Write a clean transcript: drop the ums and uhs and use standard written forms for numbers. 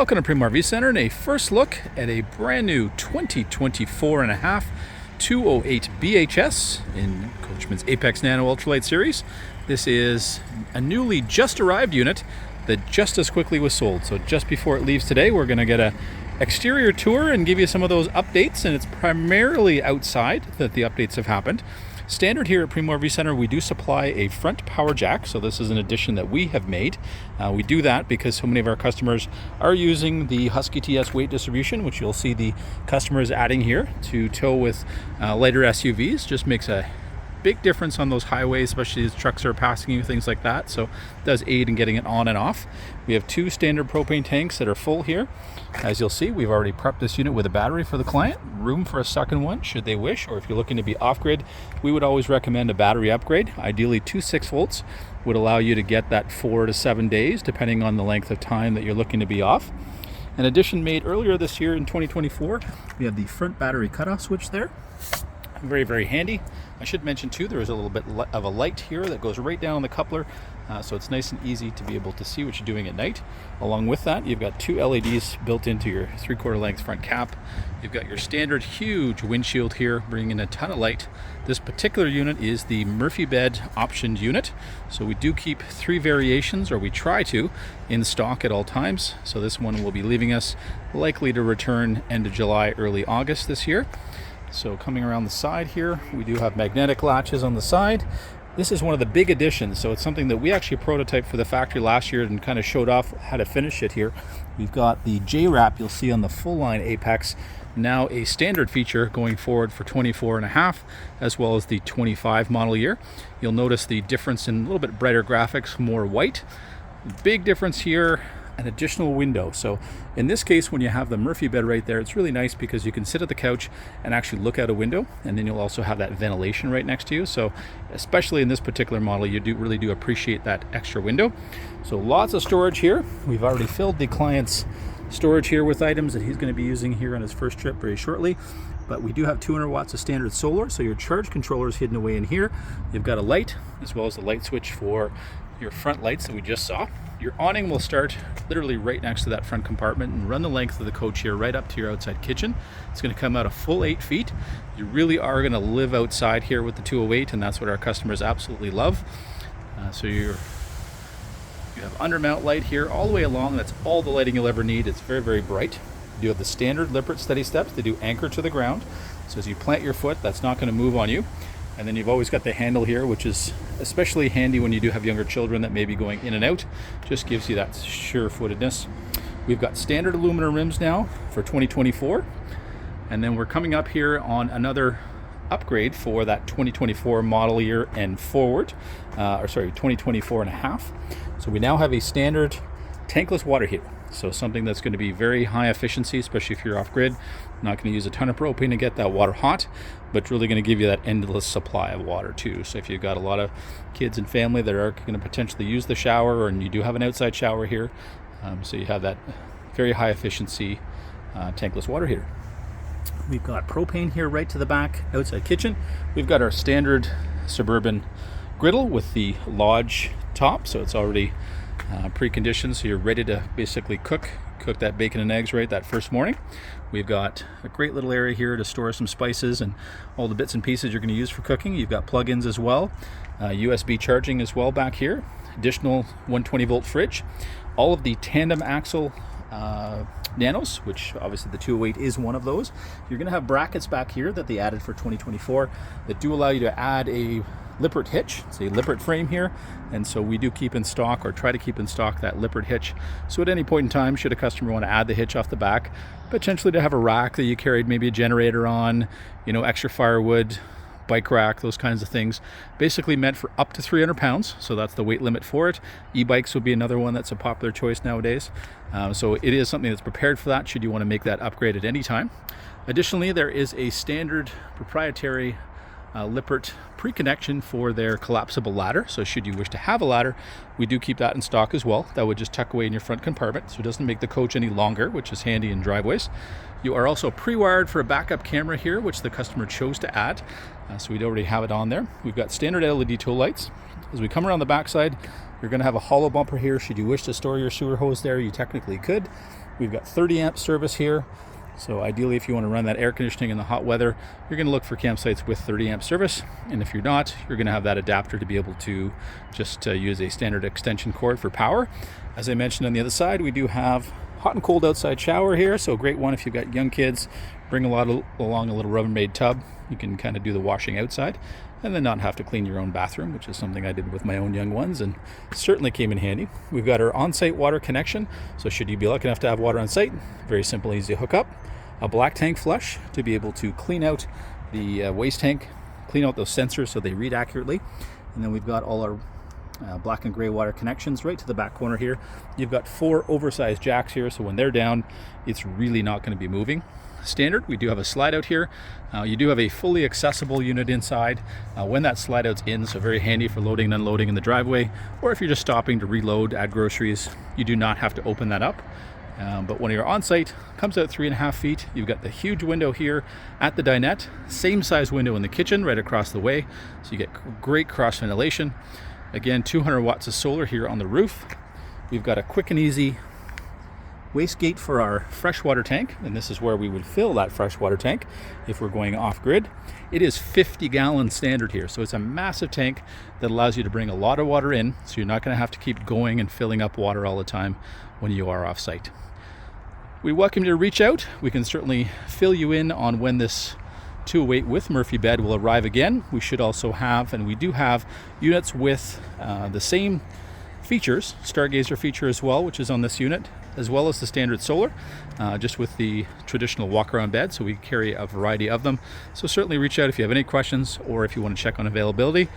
Welcome to Coachmen RV Center and a first look at a brand new 2024.5 208 BHS in Coachmen's Apex Nano ultralight series. This is a newly just arrived unit that just as quickly was sold. So just before it leaves today, we're going to get a exterior tour and give you some of those updates, and it's primarily outside that the updates have happened. Standard here at Coachmen RV Center, we do supply a front power jack, so this is an addition that we have made. We do that because so many of our customers are using the Husky TS weight distribution, which you'll see the customers adding here to tow with lighter SUVs. Just makes a big difference on those highways, especially as trucks are passing you, things like that. So it does aid in getting it on and off. We have two standard propane tanks that are full here. As you'll see, we've already prepped this unit with a battery for the client, room for a second one should they wish, or if you're looking to be off-grid, we would always recommend a battery upgrade. Ideally 2 6-volts would allow you to get that 4 to 7 days depending on the length of time that you're looking to be off. An addition made earlier this year in 2024, we have the front battery cutoff switch there. Very, very handy. I should mention too, there is a little bit of a light here that goes right down on the coupler, so it's nice and easy to be able to see what you're doing at night. Along with that, you've got 2 LEDs built into your 3/4 length front cap. You've got your standard huge windshield here, bringing in a ton of light. This particular unit is the Murphy bed optioned unit, so we do keep 3 variations, or we try to, in stock at all times. So this one will be leaving us, likely to return end of July, early August this year. So coming around the side here, we do have magnetic latches on the side. This is one of the big additions, so it's something that we actually prototyped for the factory last year and kind of showed off how to finish it here. We've got the J-wrap you'll see on the full line Apex, now a standard feature going forward for 24.5 as well as the 25 model year. You'll notice the difference in a little bit brighter graphics, more white. Big difference here, an additional window. So in this case, when you have the Murphy bed right there, it's really nice because you can sit at the couch and actually look out a window, and then you'll also have that ventilation right next to you. So especially in this particular model, you really do appreciate that extra window. So lots of storage here. We've already filled the client's storage here with items that he's going to be using here on his first trip very shortly. But we do have 200 watts of standard solar, so your charge controller is hidden away in here. You've got a light, as well as the light switch for your front lights that we just saw. Your awning will start literally right next to that front compartment and run the length of the coach here right up to your outside kitchen. It's going to come out a full 8 feet. You really are going to live outside here with the 208, and that's what our customers absolutely love. So you have undermount light here all the way along. That's all the lighting you'll ever need. It's very, very bright. You do have the standard Lippert steady steps. They do anchor to the ground. So as you plant your foot, that's not going to move on you. And then you've always got the handle here, which is especially handy when you do have younger children that may be going in and out. Just gives you that sure-footedness. We've got standard aluminum rims now for 2024. And then we're coming up here on another upgrade for that 2024 model year and forward, 2024.5. So we now have a standard tankless water heater. So something that's going to be very high efficiency, especially if you're off-grid. Not going to use a ton of propane to get that water hot, but really going to give you that endless supply of water too. So if you've got a lot of kids and family that are going to potentially use the shower, and you do have an outside shower here, so you have that very high efficiency tankless water heater. We've got propane here right to the back, outside kitchen. We've got our standard Suburban griddle with the Lodge top, so it's already preconditioned, so you're ready to basically cook that bacon and eggs right that first morning. We've got a great little area here to store some spices and all the bits and pieces you're going to use for cooking. You've got plug-ins as well, USB charging as well back here, additional 120 volt fridge, all of the tandem axle Nanos, which obviously the 208 is one of those. You're going to have brackets back here that they added for 2024 that do allow you to add a Lippert hitch. It's a Lippert frame here, and so we do keep in stock, or try to keep in stock, that Lippert hitch. So at any point in time, should a customer want to add the hitch off the back, potentially to have a rack that you carried maybe a generator on, extra firewood, bike rack, those kinds of things, basically meant for up to 300 pounds. So that's the weight limit for it. E-bikes would be another one that's a popular choice nowadays. So it is something that's prepared for that should you want to make that upgrade at any time. Additionally, there is a standard proprietary Lippert pre-connection for their collapsible ladder. So should you wish to have a ladder, we do keep that in stock as well. That would just tuck away in your front compartment, so it doesn't make the coach any longer, which is handy in driveways. You are also pre-wired for a backup camera here, which the customer chose to add. So we'd already have it on there. We've got standard LED tow lights. As we come around the backside, you're going to have a hollow bumper here. Should you wish to store your sewer hose there, you technically could. We've got 30 amp service here. So ideally, if you want to run that air conditioning in the hot weather, you're going to look for campsites with 30 amp service. And if you're not, you're going to have that adapter to be able to just use a standard extension cord for power. As I mentioned on the other side, we do have hot and cold outside shower here. So a great one if you've got young kids, bring along a little Rubbermaid tub. You can kind of do the washing outside and then not have to clean your own bathroom, which is something I did with my own young ones and certainly came in handy. We've got our on-site water connection. So should you be lucky enough to have water on site, very simple, easy to hook up. A black tank flush to be able to clean out the waste tank, clean out those sensors so they read accurately. And then we've got all our black and gray water connections right to the back corner here. You've got 4 oversized jacks here, so when they're down, it's really not going to be moving. Standard, we do have a slide out here. You do have a fully accessible unit inside when that slide out's in, so very handy for loading and unloading in the driveway, or if you're just stopping to reload, add groceries, you do not have to open that up. But when you're on site, comes out 3.5 feet. You've got the huge window here at the dinette, same size window in the kitchen right across the way, so you get great cross ventilation. Again, 200 watts of solar here on the roof. We've got a quick and easy wastegate for our freshwater tank, and this is where we would fill that freshwater tank if we're going off grid. It is 50 gallon standard here, so it's a massive tank that allows you to bring a lot of water in, so you're not going to have to keep going and filling up water all the time when you are off site. We welcome you to reach out. We can certainly fill you in on when this 208 with Murphy bed will arrive again. We should also have, and we do have, units with the same features, Stargazer feature as well, which is on this unit, as well as the standard solar, just with the traditional walk-around bed. So we carry a variety of them. So certainly reach out if you have any questions or if you want to check on availability.